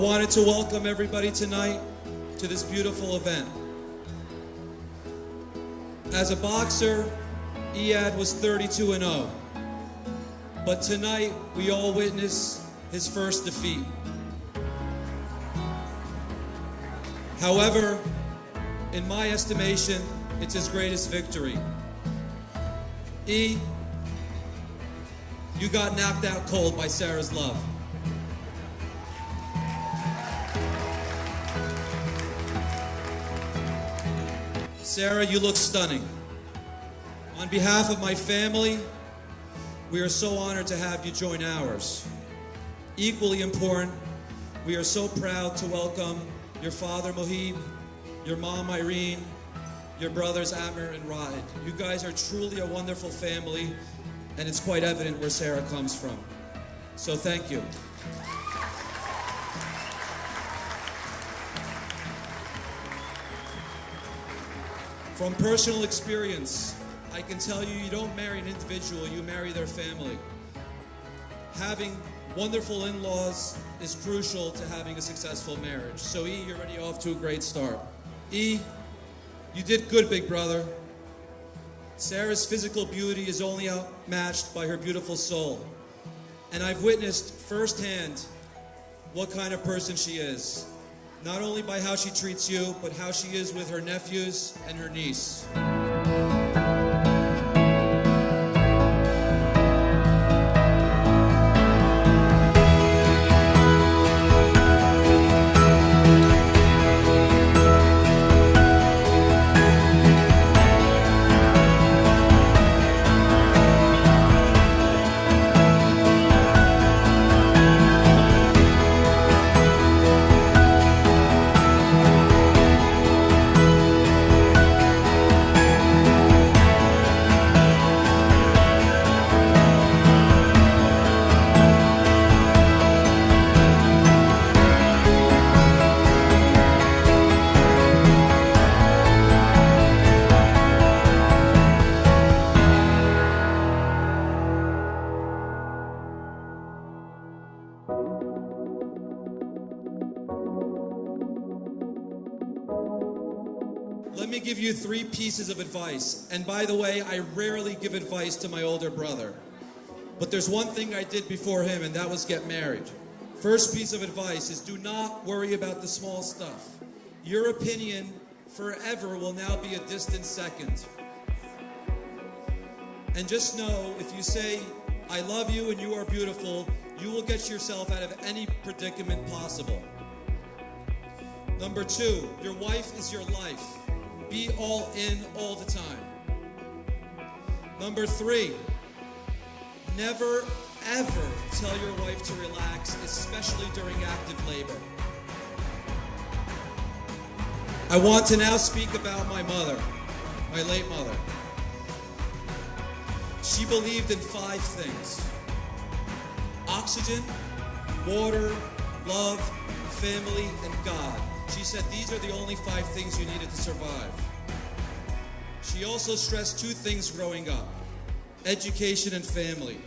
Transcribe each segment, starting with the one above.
wanted to welcome everybody tonight to this beautiful event. As a boxer, Iyad was 32-0. But tonight, we all witness his first defeat. However, in my estimation, it's his greatest victory. E, you got knocked out cold by Sara's love. Sara, you look stunning. On behalf of my family, we are so honored to have you join ours. Equally important, we are so proud to welcome your father, Mohib, your mom, Irene, your brothers, Amr and Raed. You guys are truly a wonderful family, and it's quite evident where Sara comes from. So thank you. From personal experience, I can tell you, you don't marry an individual, you marry their family. Having wonderful in-laws is crucial to having a successful marriage. So E, you're already off to a great start. E, you did good, big brother. Sara's physical beauty is only outmatched by her beautiful soul. And I've witnessed firsthand what kind of person she is. Not only by how she treats you, but how she is with her nephews and her niece. Let me give you 3 pieces of advice. And by the way, I rarely give advice to my older brother. But there's one thing I did before him, and that was get married. First piece of advice is do not worry about the small stuff. Your opinion forever will now be a distant second. And just know, if you say, I love you and you are beautiful, you will get yourself out of any predicament possible. Number 2, your wife is your life. Be all in all the time. Number 3, never ever tell your wife to relax, especially during active labor. I want to now speak about my mother, my late mother. She believed in 5 things: oxygen, water, love, family, and God. She said these are the only 5 things you needed to survive. She also stressed 2 things growing up: education and family.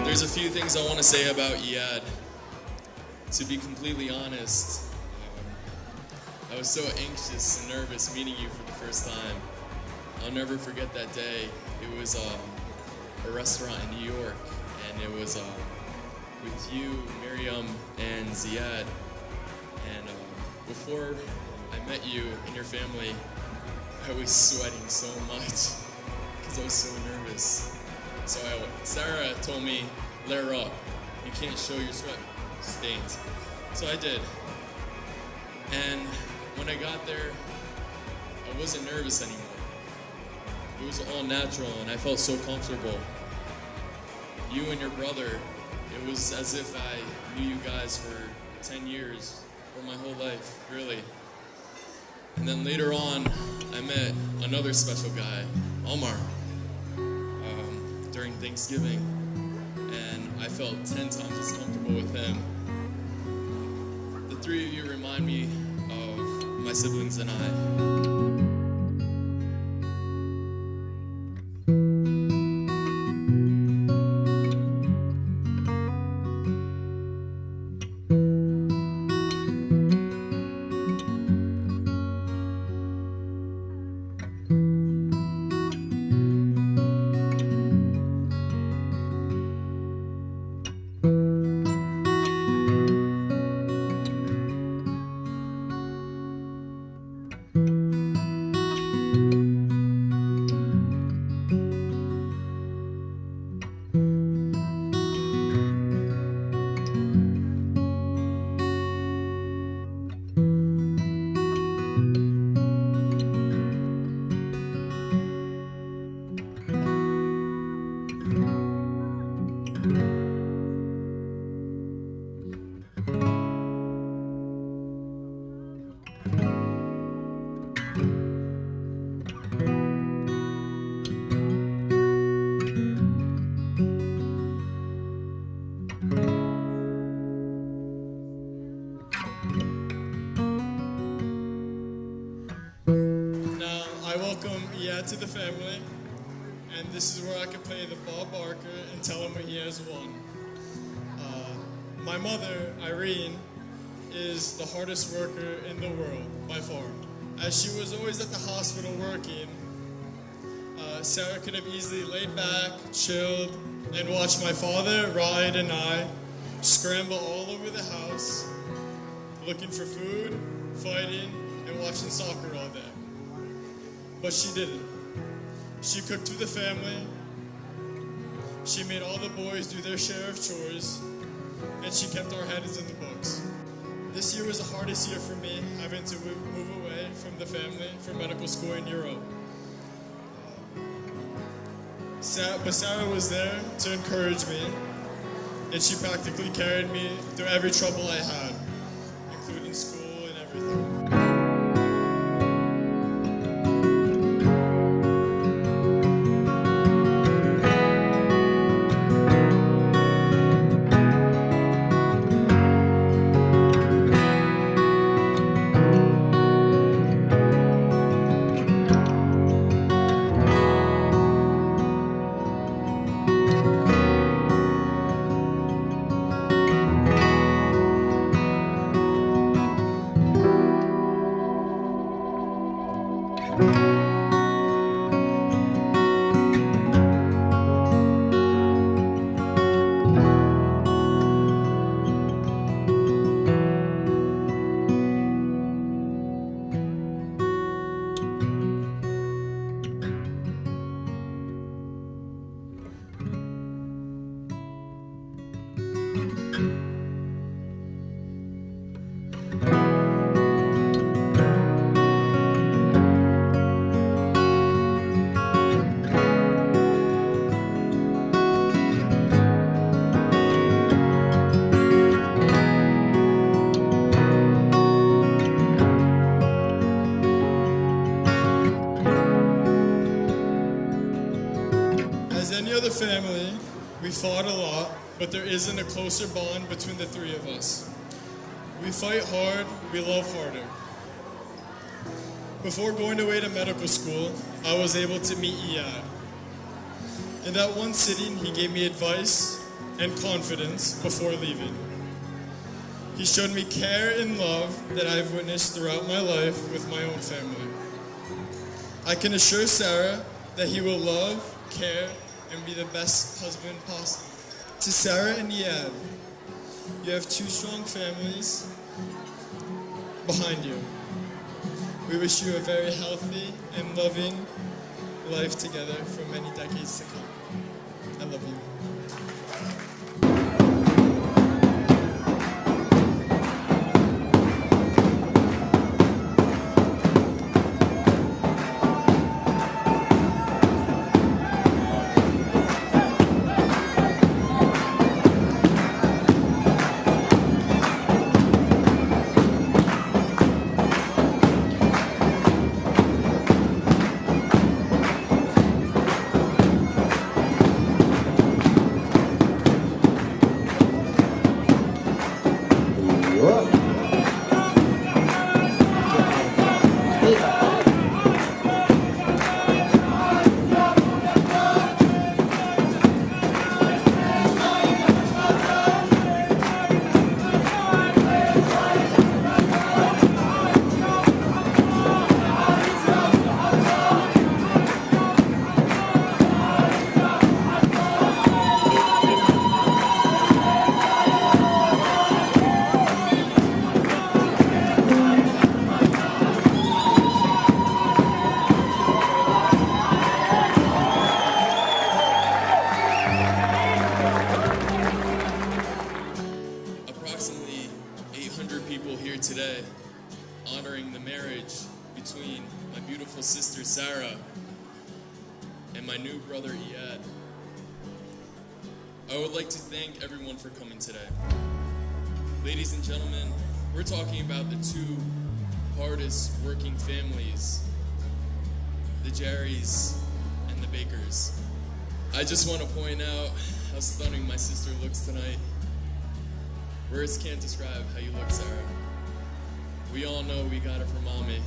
There's a few things I want to say about Iyad. To be completely honest, I was so anxious and nervous meeting you for the first time. I'll never forget that day. It was a restaurant in New York, and it was with you, Miriam, and Ziad. And before I met you and your family, I was sweating so much because I was so nervous. So Sarah told me, layer up. You can't show your sweat stains. So I did. And when I got there, I wasn't nervous anymore. It was all natural, and I felt so comfortable. You and your brother, it was as if I knew you guys for 10 years, or my whole life, really. And then later on, I met another special guy, Omar, during Thanksgiving, and I felt 10 times as comfortable with him. The three of you remind me of my siblings and I. I welcome Iyad to the family, and this is where I can play the Bob Barker and tell him what he has won. My mother, Irene, is the hardest worker in the world, by far. As she was always at the hospital working, Sarah could have easily laid back, chilled, and watched my father, Ryan, and I scramble all over the house, looking for food, fighting, and watching soccer all day. But she didn't. She cooked for the family. She made all the boys do their share of chores, and she kept our heads in the books. This year was the hardest year for me, having to move away from the family for medical school in Europe. But Sarah was there to encourage me, and she practically carried me through every trouble I had, including school and everything. Family, we fought a lot, but there isn't a closer bond between the three of us. We fight hard, we love harder. Before going away to medical school, I was able to meet Iyad. In that one sitting, he gave me advice and confidence before leaving. He showed me care and love that I've witnessed throughout my life with my own family. I can assure Sarah that he will love, care, and be the best husband possible. To Sara and Iyad, you have two strong families behind you. We wish you a very healthy and loving life together for many decades to come. I love you. Approximately 800 people here today honoring the marriage between my beautiful sister Sara and my new brother Iyad. I would like to thank everyone for coming today. Ladies and gentlemen, we're talking about the two hardest working families, the Jerrys and the Bakers. I just want to point out how stunning my sister looks tonight. Words can't describe how you look, Sarah. We all know we got it from mommy.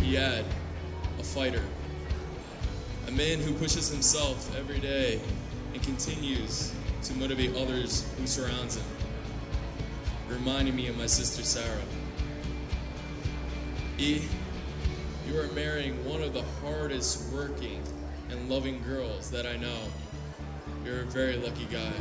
Iyad, a fighter, a man who pushes himself every day and continues to motivate others who surrounds him, reminding me of my sister Sara. You are marrying one of the hardest working and loving girls that I know. You're a very lucky guy.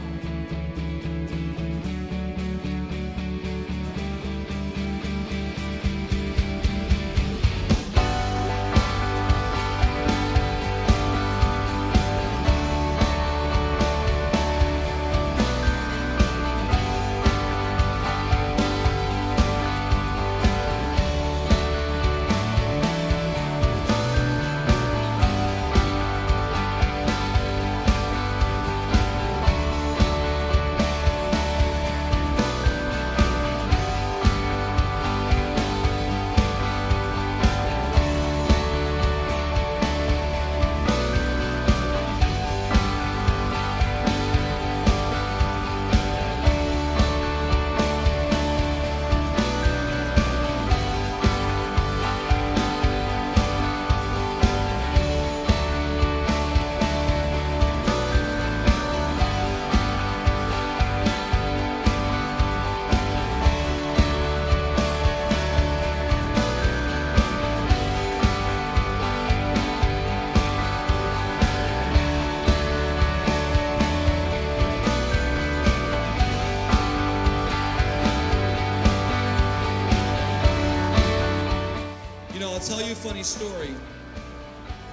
funny story.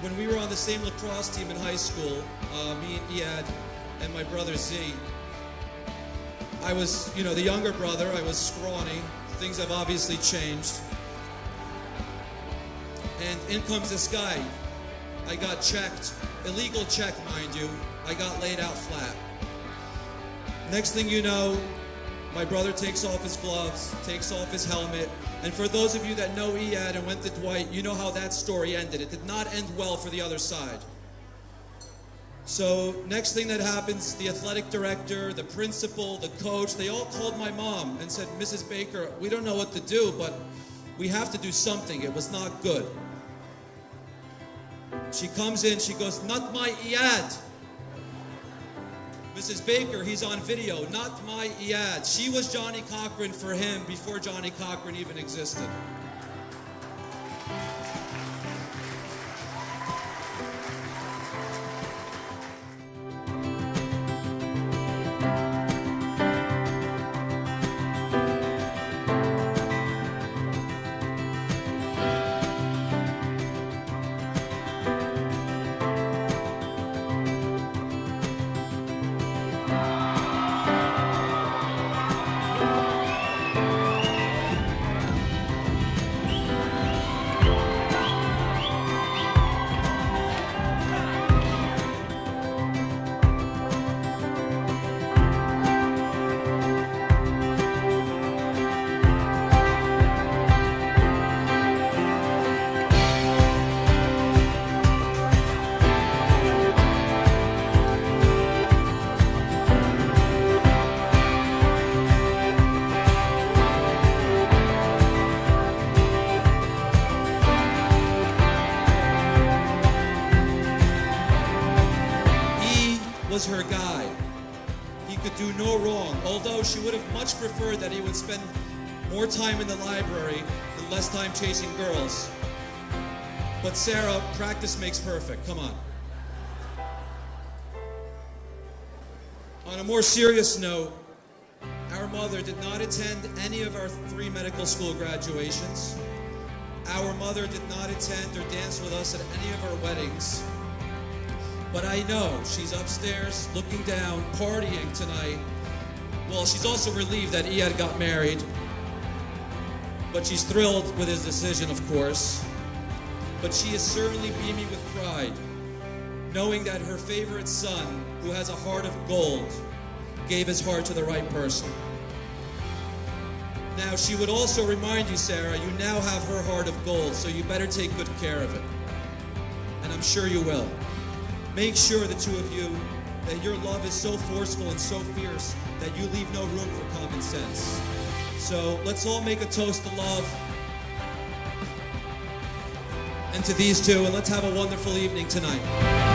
When we were on the same lacrosse team in high school, me and Iyad and my brother Z, I was, the younger brother. I was scrawny. Things have obviously changed. And in comes this guy. I got checked. Illegal check, mind you. I got laid out flat. Next thing you know, my brother takes off his gloves, takes off his helmet. And for those of you that know Iyad and went to Dwight, you know how that story ended. It did not end well for the other side. So next thing that happens, the athletic director, the principal, the coach, they all called my mom and said, Mrs. Baker, we don't know what to do, but we have to do something. It was not good. She comes in, she goes, not my Iyad. Mrs. Baker, he's on video, not my Iyad. She was Johnny Cochran for him before Johnny Cochran even existed. Was her guy. He could do no wrong, although she would have much preferred that he would spend more time in the library and less time chasing girls. But Sara, practice makes perfect. Come on. On a more serious note, our mother did not attend any of our 3 medical school graduations. Our mother did not attend or dance with us at any of our weddings. But I know she's upstairs, looking down, partying tonight. Well, she's also relieved that Iyad got married. But she's thrilled with his decision, of course. But she is certainly beaming with pride, knowing that her favorite son, who has a heart of gold, gave his heart to the right person. Now, she would also remind you, Sara, you now have her heart of gold, so you better take good care of it. And I'm sure you will. Make sure, the two of you, that your love is so forceful and so fierce that you leave no room for common sense. So let's all make a toast to love and to these two, and let's have a wonderful evening tonight.